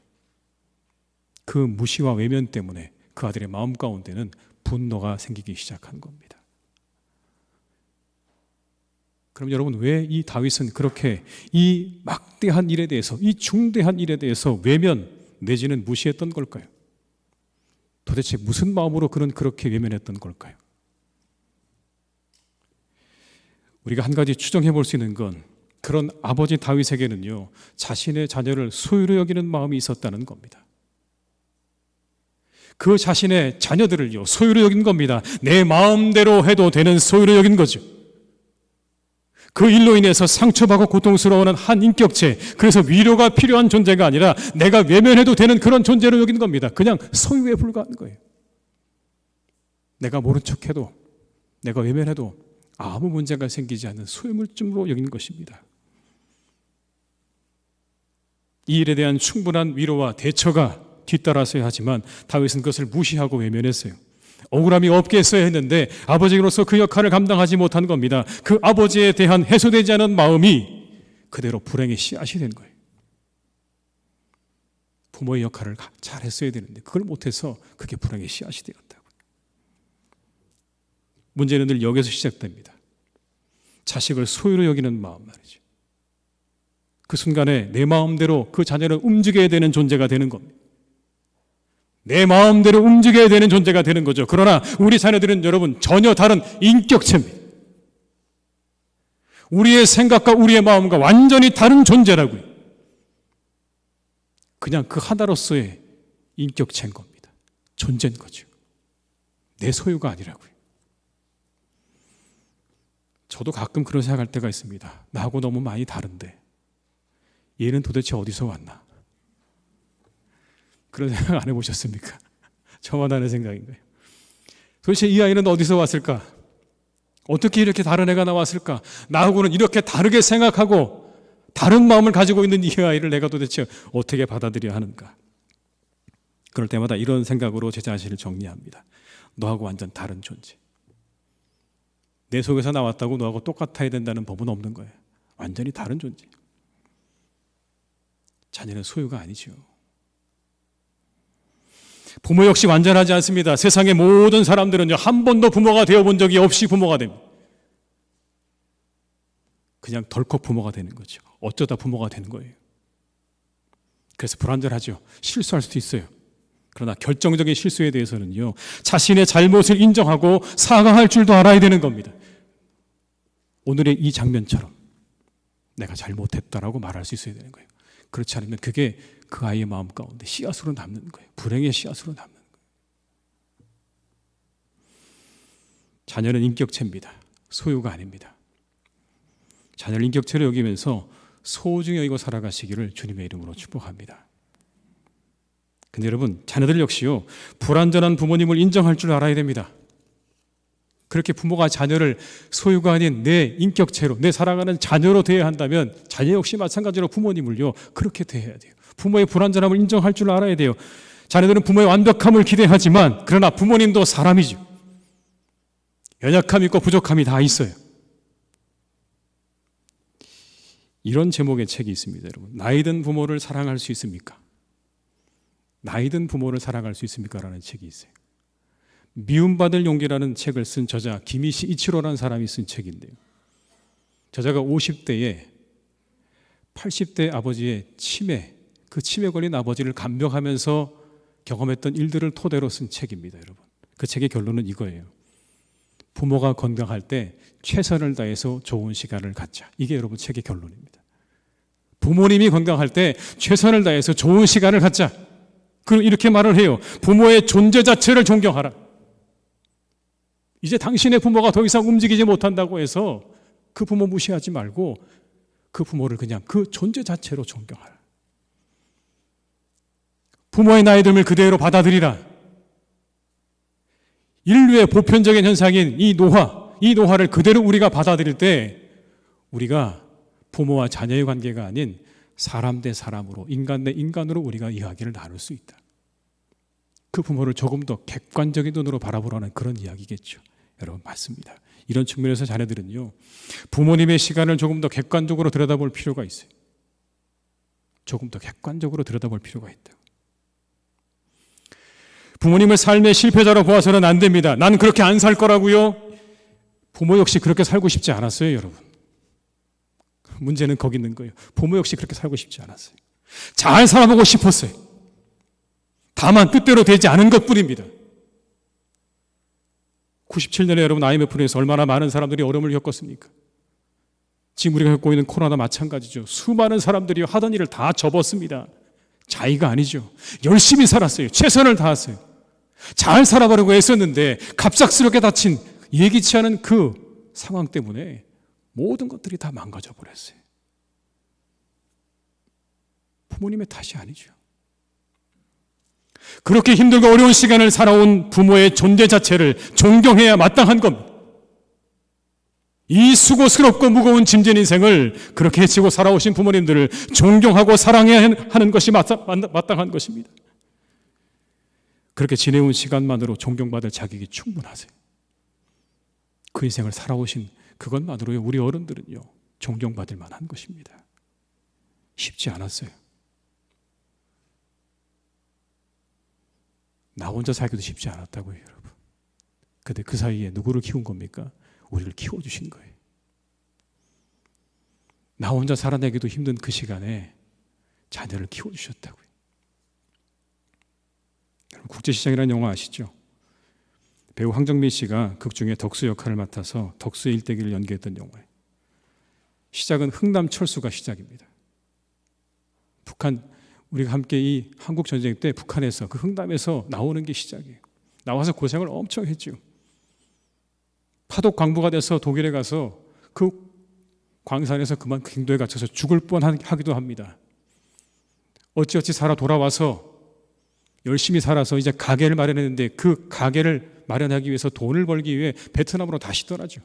그 무시와 외면 때문에 그 아들의 마음 가운데는 분노가 생기기 시작한 겁니다. 그럼 여러분, 왜 이 다윗은 그렇게 이 막대한 일에 대해서, 이 중대한 일에 대해서 외면 내지는 무시했던 걸까요? 도대체 무슨 마음으로 그는 그렇게 외면했던 걸까요? 우리가 한 가지 추정해 볼 수 있는 건, 그런 아버지 다윗에게는요, 자신의 자녀를 소유로 여기는 마음이 있었다는 겁니다. 그 자신의 자녀들을요, 소유로 여긴 겁니다. 내 마음대로 해도 되는 소유로 여긴 거죠. 그 일로 인해서 상처받고 고통스러워하는 한 인격체, 그래서 위로가 필요한 존재가 아니라 내가 외면해도 되는 그런 존재로 여긴 겁니다. 그냥 소유에 불과한 거예요. 내가 모른 척해도, 내가 외면해도 아무 문제가 생기지 않는 소유물쯤으로 여기는 것입니다. 이 일에 대한 충분한 위로와 대처가 뒤따라서야 하지만 다윗은 그것을 무시하고 외면했어요. 억울함이 없게 했어야 했는데 아버지로서 그 역할을 감당하지 못한 겁니다. 그 아버지에 대한 해소되지 않은 마음이 그대로 불행의 씨앗이 된 거예요. 부모의 역할을 잘 했어야 되는데 그걸 못해서 그게 불행의 씨앗이 되었다고. 문제는 늘 여기서 시작됩니다. 자식을 소유로 여기는 마음 말이죠. 그 순간에 내 마음대로 그 자녀를 움직여야 되는 존재가 되는 겁니다. 내 마음대로 움직여야 되는 존재가 되는 거죠. 그러나 우리 자녀들은 여러분 전혀 다른 인격체입니다. 우리의 생각과 우리의 마음과 완전히 다른 존재라고요. 그냥 그 하나로서의 인격체인 겁니다. 존재인 거죠. 내 소유가 아니라고요. 저도 가끔 그런 생각할 때가 있습니다. 나하고 너무 많이 다른데 얘는 도대체 어디서 왔나? 그런 생각 안 해보셨습니까? 저만 하는 생각인 거예요. 도대체 이 아이는 어디서 왔을까? 어떻게 이렇게 다른 애가 나왔을까? 나하고는 이렇게 다르게 생각하고 다른 마음을 가지고 있는 이 아이를 내가 도대체 어떻게 받아들여야 하는가? 그럴 때마다 이런 생각으로 제 자신을 정리합니다. 너하고 완전 다른 존재. 내 속에서 나왔다고 너하고 똑같아야 된다는 법은 없는 거예요. 완전히 다른 존재. 자녀는 소유가 아니죠. 부모 역시 완전하지 않습니다. 세상의 모든 사람들은요, 한 번도 부모가 되어본 적이 없이 부모가 됩니다. 그냥 덜컥 부모가 되는 거죠. 어쩌다 부모가 되는 거예요. 그래서 불완전하죠. 실수할 수도 있어요. 그러나 결정적인 실수에 대해서는요, 자신의 잘못을 인정하고 사과할 줄도 알아야 되는 겁니다. 오늘의 이 장면처럼 내가 잘못했다라고 말할 수 있어야 되는 거예요. 그렇지 않으면 그게 그 아이의 마음 가운데 씨앗으로 남는 거예요. 불행의 씨앗으로 남는 거예요. 자녀는 인격체입니다. 소유가 아닙니다. 자녀를 인격체로 여기면서 소중히 여기고 살아가시기를 주님의 이름으로 축복합니다. 근데 여러분, 자녀들 역시요, 불완전한 부모님을 인정할 줄 알아야 됩니다. 그렇게 부모가 자녀를 소유가 아닌 내 인격체로, 내 사랑하는 자녀로 대해야 한다면 자녀 역시 마찬가지로 부모님을요, 그렇게 대해야 돼요. 부모의 불완전함을 인정할 줄 알아야 돼요. 자녀들은 부모의 완벽함을 기대하지만 그러나 부모님도 사람이죠. 연약함이 있고 부족함이 다 있어요. 이런 제목의 책이 있습니다, 여러분. 나이든 부모를 사랑할 수 있습니까? 나이든 부모를 사랑할 수 있습니까? 라는 책이 있어요. 미움받을 용기라는 책을 쓴 저자 김이시 이치로라는 사람이 쓴 책인데요. 저자가 50대에 80대 아버지의 치매, 그 치매 걸린 아버지를 간병하면서 경험했던 일들을 토대로 쓴 책입니다, 여러분. 그 책의 결론은 이거예요. 부모가 건강할 때 최선을 다해서 좋은 시간을 갖자. 이게 여러분 책의 결론입니다. 부모님이 건강할 때 최선을 다해서 좋은 시간을 갖자. 그리고 이렇게 말을 해요. 부모의 존재 자체를 존경하라. 이제 당신의 부모가 더 이상 움직이지 못한다고 해서 그 부모 무시하지 말고 그 부모를 그냥 그 존재 자체로 존경하라. 부모의 나이 듦을 그대로 받아들이라. 인류의 보편적인 현상인 이 노화를 그대로 우리가 받아들일 때 우리가 부모와 자녀의 관계가 아닌 사람 대 사람으로, 인간 대 인간으로 우리가 이야기를 나눌 수 있다. 그 부모를 조금 더 객관적인 눈으로 바라보라는 그런 이야기겠죠. 여러분, 맞습니다. 이런 측면에서 자녀들은요, 부모님의 시간을 조금 더 객관적으로 들여다볼 필요가 있어요. 조금 더 객관적으로 들여다볼 필요가 있다. 부모님을 삶의 실패자로 보아서는 안 됩니다. 난 그렇게 안 살 거라고요. 부모 역시 그렇게 살고 싶지 않았어요, 여러분. 문제는 거기 있는 거예요. 부모 역시 그렇게 살고 싶지 않았어요. 잘 살아보고 싶었어요. 다만 뜻대로 되지 않은 것뿐입니다. 97년에 여러분 IMF에서 얼마나 많은 사람들이 어려움을 겪었습니까? 지금 우리가 겪고 있는 코로나도 마찬가지죠. 수많은 사람들이 하던 일을 다 접었습니다. 자의가 아니죠. 열심히 살았어요. 최선을 다했어요. 잘 살아보려고 애썼는데 갑작스럽게 닥친 예기치 않은 그 상황 때문에 모든 것들이 다 망가져 버렸어요. 부모님의 탓이 아니죠. 그렇게 힘들고 어려운 시간을 살아온 부모의 존재 자체를 존경해야 마땅한 겁니다. 이 수고스럽고 무거운 짐진 인생을 그렇게 해치고 살아오신 부모님들을 존경하고 사랑해야 하는 것이 마땅한 것입니다. 그렇게 지내온 시간만으로 존경받을 자격이 충분하세요. 그 인생을 살아오신 그것만으로 우리 어른들은요, 존경받을 만한 것입니다. 쉽지 않았어요. 나 혼자 살기도 쉽지 않았다고요, 여러분. 근데 그 사이에 누구를 키운 겁니까? 우리를 키워주신 거예요. 나 혼자 살아내기도 힘든 그 시간에 자녀를 키워주셨다고요. 여러분, 국제시장이라는 영화 아시죠? 배우 황정민 씨가 극중에 덕수 역할을 맡아서 덕수의 일대기를 연기했던 영화예요. 시작은 흥남철수가 시작입니다. 우리가 함께 이 한국전쟁 때 북한에서 그 흥남에서 나오는 게 시작이에요. 나와서 고생을 엄청 했죠. 파독 광부가 돼서 독일에 가서 그 광산에서 그만 갱도에 갇혀서 죽을 뻔하기도 합니다. 어찌어찌 살아 돌아와서 열심히 살아서 이제 가게를 마련했는데 그 가게를 마련하기 위해서 돈을 벌기 위해 베트남으로 다시 떠나죠.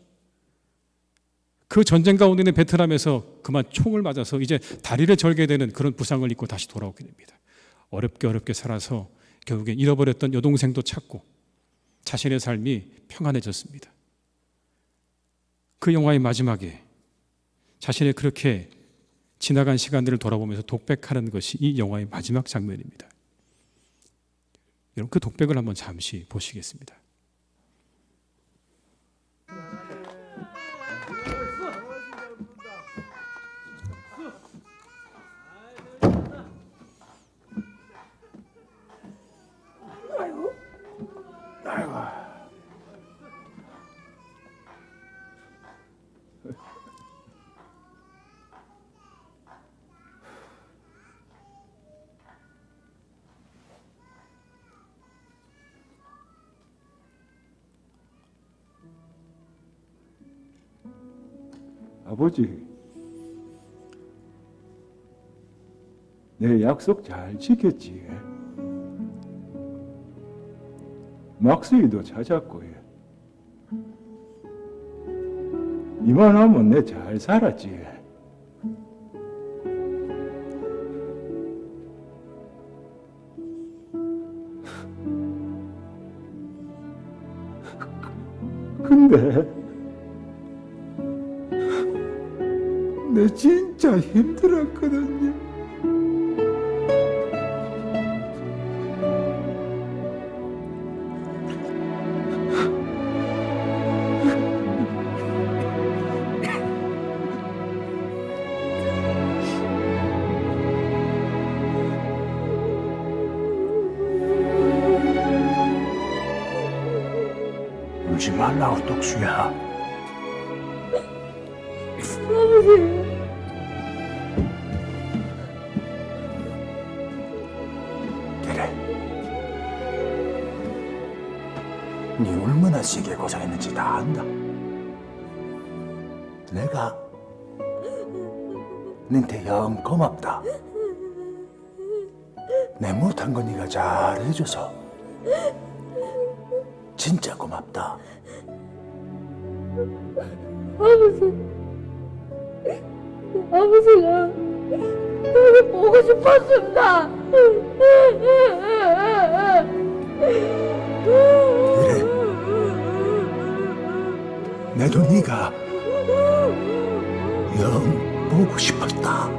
그 전쟁 가운데 있는 베트남에서 그만 총을 맞아서 이제 다리를 절게 되는 그런 부상을 입고 다시 돌아오게 됩니다. 어렵게 살아서 결국엔 잃어버렸던 여동생도 찾고 자신의 삶이 평안해졌습니다. 그 영화의 마지막에 자신의 그렇게 지나간 시간들을 돌아보면서 독백하는 것이 이 영화의 마지막 장면입니다. 여러분, 그 독백을 한번 잠시 보시겠습니다. 아버지, 내 약속 잘 지켰지? 막수이도 찾았고, 이만하면 내 잘 살았지? 근데 내 진짜 힘들었거든요. 울지 말라고, 독수야. 네 얼마나 세게 고생했는지 다 안다. 내가 너한테 영 고맙다. 내 못한 거 네가 잘 해줘서 진짜 고맙다. 아버지가 너를 보고 싶었습니다. 그래, 나도 네가 영 보고 싶었다.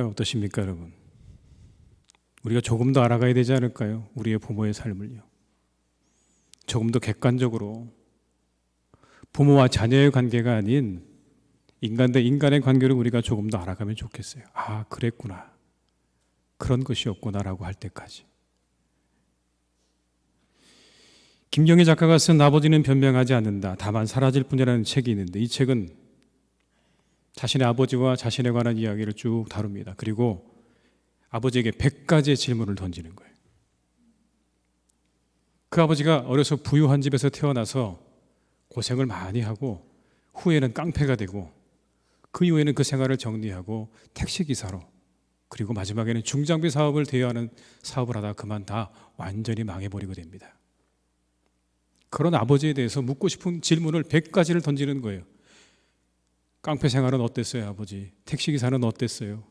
어떠십니까, 여러분? 우리가 조금 더 알아가야 되지 않을까요? 우리의 부모의 삶을요. 조금 더 객관적으로 부모와 자녀의 관계가 아닌 인간 대 인간의 관계를 우리가 조금 더 알아가면 좋겠어요. 아, 그랬구나. 그런 것이었구나라고 할 때까지. 김경희 작가가 쓴 아버지는 변명하지 않는다. 다만 사라질 뿐이라는 책이 있는데 이 책은 자신의 아버지와 자신에 관한 이야기를 쭉 다룹니다. 그리고 아버지에게 100가지의 질문을 던지는 거예요. 그 아버지가 어려서 부유한 집에서 태어나서 고생을 많이 하고 후에는 깡패가 되고 그 이후에는 그 생활을 정리하고 택시기사로 그리고 마지막에는 중장비 사업을 대여하는 사업을 하다가 그만 다 완전히 망해버리게 됩니다. 그런 아버지에 대해서 묻고 싶은 질문을 100가지를 던지는 거예요. 깡패 생활은 어땠어요, 아버지? 택시기사는 어땠어요?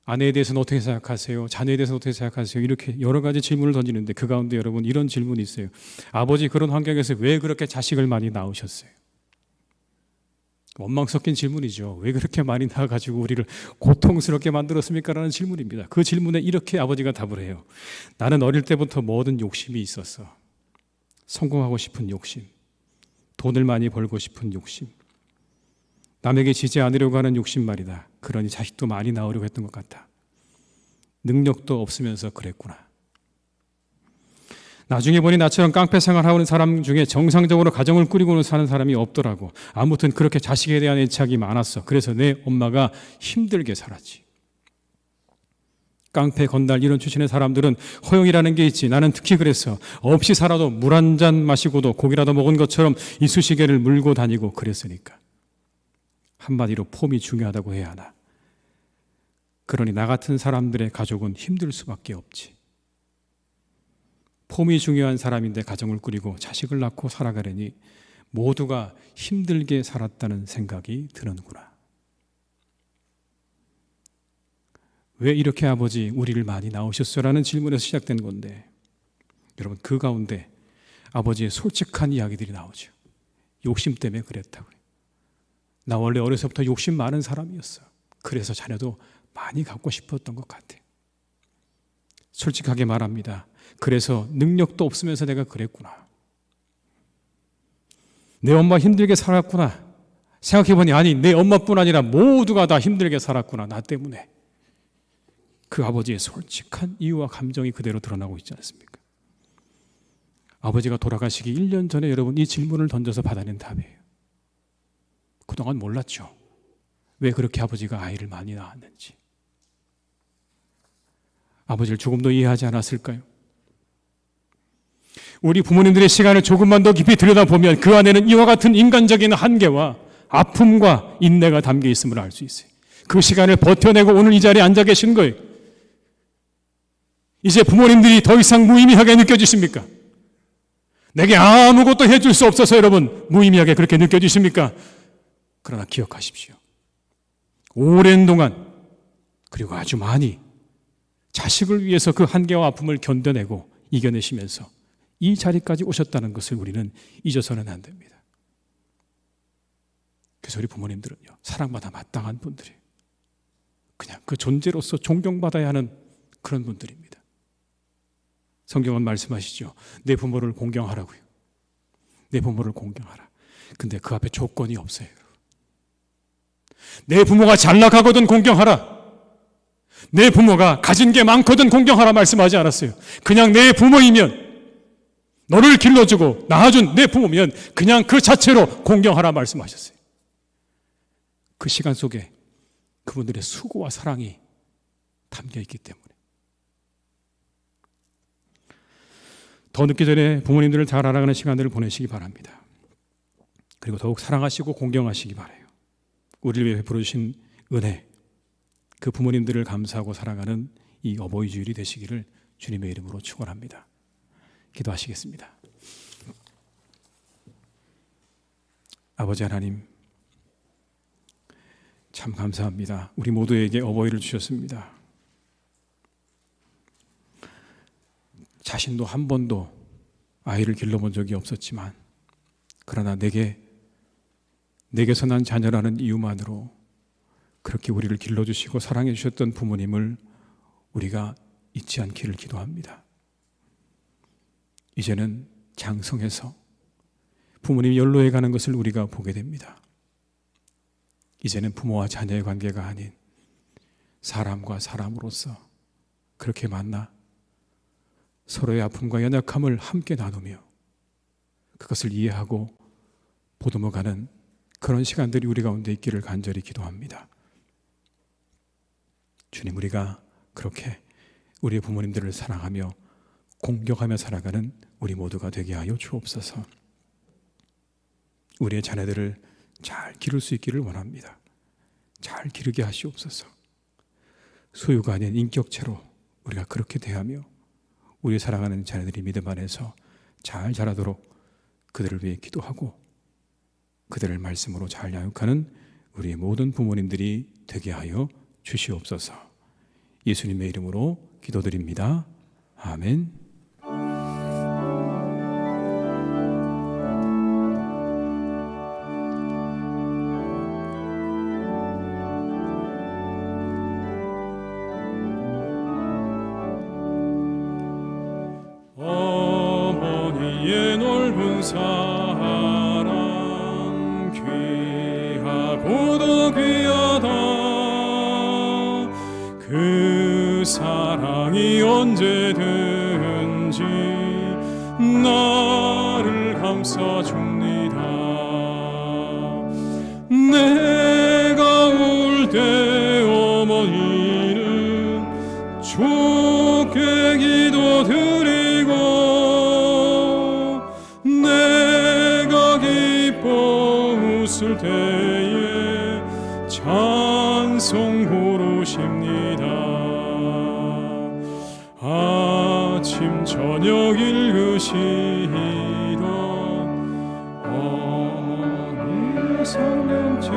아내에 대해서는 어떻게 생각하세요? 자녀에 대해서는 어떻게 생각하세요? 이렇게 여러 가지 질문을 던지는데 그 가운데 여러분 이런 질문이 있어요. 아버지 그런 환경에서 왜 그렇게 자식을 많이 낳으셨어요? 원망 섞인 질문이죠. 왜 그렇게 많이 낳아가지고 우리를 고통스럽게 만들었습니까? 라는 질문입니다. 그 질문에 이렇게 아버지가 답을 해요. 나는 어릴 때부터 모든 욕심이 있었어. 성공하고 싶은 욕심, 돈을 많이 벌고 싶은 욕심, 남에게 지지 않으려고 하는 욕심 말이다. 그러니 자식도 많이 낳으려고 했던 것 같아. 능력도 없으면서 그랬구나. 나중에 보니 나처럼 깡패 생활하는 사람 중에 정상적으로 가정을 꾸리고는 사는 사람이 없더라고. 아무튼 그렇게 자식에 대한 애착이 많았어. 그래서 내 엄마가 힘들게 살았지. 깡패, 건달 이런 출신의 사람들은 허용이라는 게 있지. 나는 특히 그랬어. 없이 살아도 물 한 잔 마시고도 고기라도 먹은 것처럼 이쑤시개를 물고 다니고 그랬으니까. 한마디로 폼이 중요하다고 해야 하나. 그러니 나 같은 사람들의 가족은 힘들 수밖에 없지. 폼이 중요한 사람인데 가정을 꾸리고 자식을 낳고 살아가려니 모두가 힘들게 살았다는 생각이 드는구나. 왜 이렇게 아버지 우리를 많이 낳으셨어요? 라는 질문에서 시작된 건데 여러분 그 가운데 아버지의 솔직한 이야기들이 나오죠. 욕심 때문에 그랬다고요. 나 원래 어려서부터 욕심 많은 사람이었어. 그래서 자녀도 많이 갖고 싶었던 것 같아. 솔직하게 말합니다. 그래서 능력도 없으면서 내가 그랬구나. 내 엄마 힘들게 살았구나. 생각해보니 아니 내 엄마뿐 아니라 모두가 다 힘들게 살았구나. 나 때문에. 그 아버지의 솔직한 이유와 감정이 그대로 드러나고 있지 않습니까? 아버지가 돌아가시기 1년 전에 여러분 이 질문을 던져서 받아낸 답이에요. 그동안 몰랐죠. 왜 그렇게 아버지가 아이를 많이 낳았는지. 아버지를 조금 더 이해하지 않았을까요? 우리 부모님들의 시간을 조금만 더 깊이 들여다보면 그 안에는 이와 같은 인간적인 한계와 아픔과 인내가 담겨 있음을 알 수 있어요. 그 시간을 버텨내고 오늘 이 자리에 앉아 계신 거예요. 이제 부모님들이 더 이상 무의미하게 느껴지십니까? 내게 아무것도 해줄 수 없어서 여러분 무의미하게 그렇게 느껴지십니까? 그러나 기억하십시오. 오랜 동안 그리고 아주 많이 자식을 위해서 그 한계와 아픔을 견뎌내고 이겨내시면서 이 자리까지 오셨다는 것을 우리는 잊어서는 안 됩니다. 그래서 우리 부모님들은요, 사랑받아 마땅한 분들이에요. 그냥 그 존재로서 존경받아야 하는 그런 분들입니다. 성경은 말씀하시죠. 내 부모를 공경하라고요. 내 부모를 공경하라. 근데 그 앞에 조건이 없어요. 내 부모가 잘 나가거든 공경하라. 내 부모가 가진 게 많거든 공경하라 말씀하지 않았어요. 그냥 내 부모이면 너를 길러주고 낳아준 내 부모면 그냥 그 자체로 공경하라 말씀하셨어요. 그 시간 속에 그분들의 수고와 사랑이 담겨있기 때문에 더 늦기 전에 부모님들을 잘 알아가는 시간들을 보내시기 바랍니다. 그리고 더욱 사랑하시고 공경하시기 바라요. 우리를 위해 베풀어주신 은혜, 그 부모님들을 감사하고 사랑하는 이 어버이 주일이 되시기를 주님의 이름으로 축원합니다. 기도하시겠습니다. 아버지 하나님, 참 감사합니다. 우리 모두에게 어버이를 주셨습니다. 자신도 한 번도 아이를 길러본 적이 없었지만 그러나 내게서 난 자녀라는 이유만으로 그렇게 우리를 길러주시고 사랑해 주셨던 부모님을 우리가 잊지 않기를 기도합니다. 이제는 장성해서 부모님이 연로해 가는 것을 우리가 보게 됩니다. 이제는 부모와 자녀의 관계가 아닌 사람과 사람으로서 그렇게 만나 서로의 아픔과 연약함을 함께 나누며 그것을 이해하고 보듬어가는 그런 시간들이 우리 가운데 있기를 간절히 기도합니다. 주님, 우리가 그렇게 우리의 부모님들을 사랑하며 공경하며 살아가는 우리 모두가 되게 하여 주옵소서. 우리의 자녀들을 잘 기를 수 있기를 원합니다. 잘 기르게 하시옵소서. 소유가 아닌 인격체로 우리가 그렇게 대하며 우리 사랑하는 자녀들이 믿음 안에서 잘 자라도록 그들을 위해 기도하고 그들을 말씀으로 잘 양육하는 우리의 모든 부모님들이 되게 하여 주시옵소서. 예수님의 이름으로 기도드립니다. 아멘. 어머니의 넓은 사랑 귀하고도 귀하다. 그 사랑이 언제든지 나를 감싸줍니다. 내가 울 때 어머니는 주께 기도드리고 내가 기뻐 웃을 때에 찬송 부르십니다. 아침 저녁 읽으시던 어머니 성경책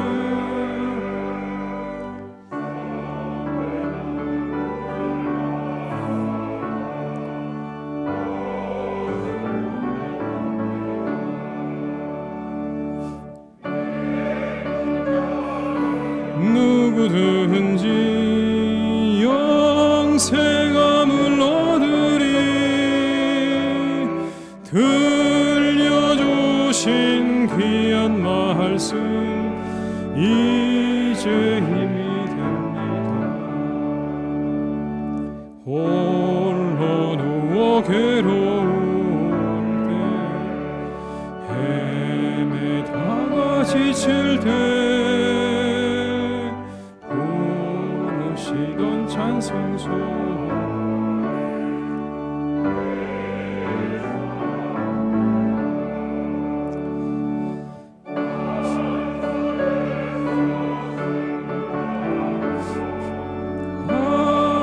누구든지 영생함을 얻으리. 들려주신 귀한 말씀 이제 힘이 됩니다. 홀로 누워 괴로울 때 헤매다가 지칠 때 부르시던 찬송소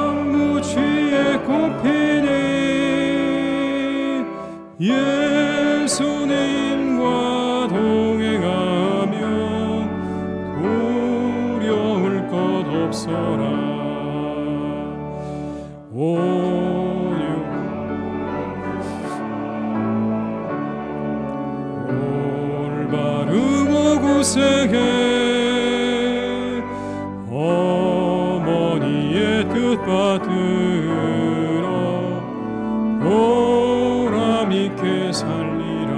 안무지에 꽃피니 예수님과 동행하면 두려울 것 없어라. 올바르고 구세게 어머니의 뜻 받들어 보람있게 살리라.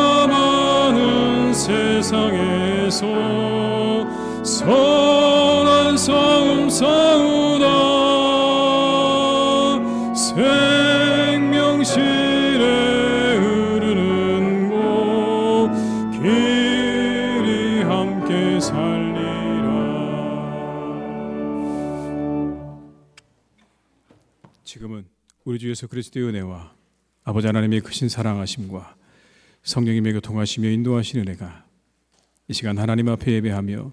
풍파많은 세상에서 선한 싸움 싸우다 생명실에 흐르는 곳 길이 함께 살리라. 지금은 우리 주 예수 그리스도의 은혜와 아버지 하나님의 크신 사랑하심과 성령님의 교통하시며 인도하시는 은혜가 이 시간 하나님 앞에 예배하며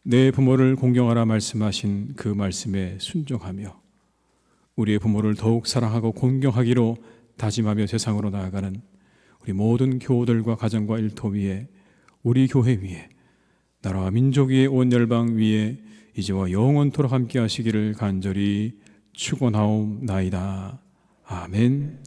내 부모를 공경하라 말씀하신 그 말씀에 순종하며 우리의 부모를 더욱 사랑하고 공경하기로 다짐하며 세상으로 나아가는 우리 모든 교우들과 가정과 일터 위에 우리 교회 위에 나라와 민족 위에 온 열방 위에 이제와 영원토록 함께 하시기를 간절히 축원하옵나이다. 아멘.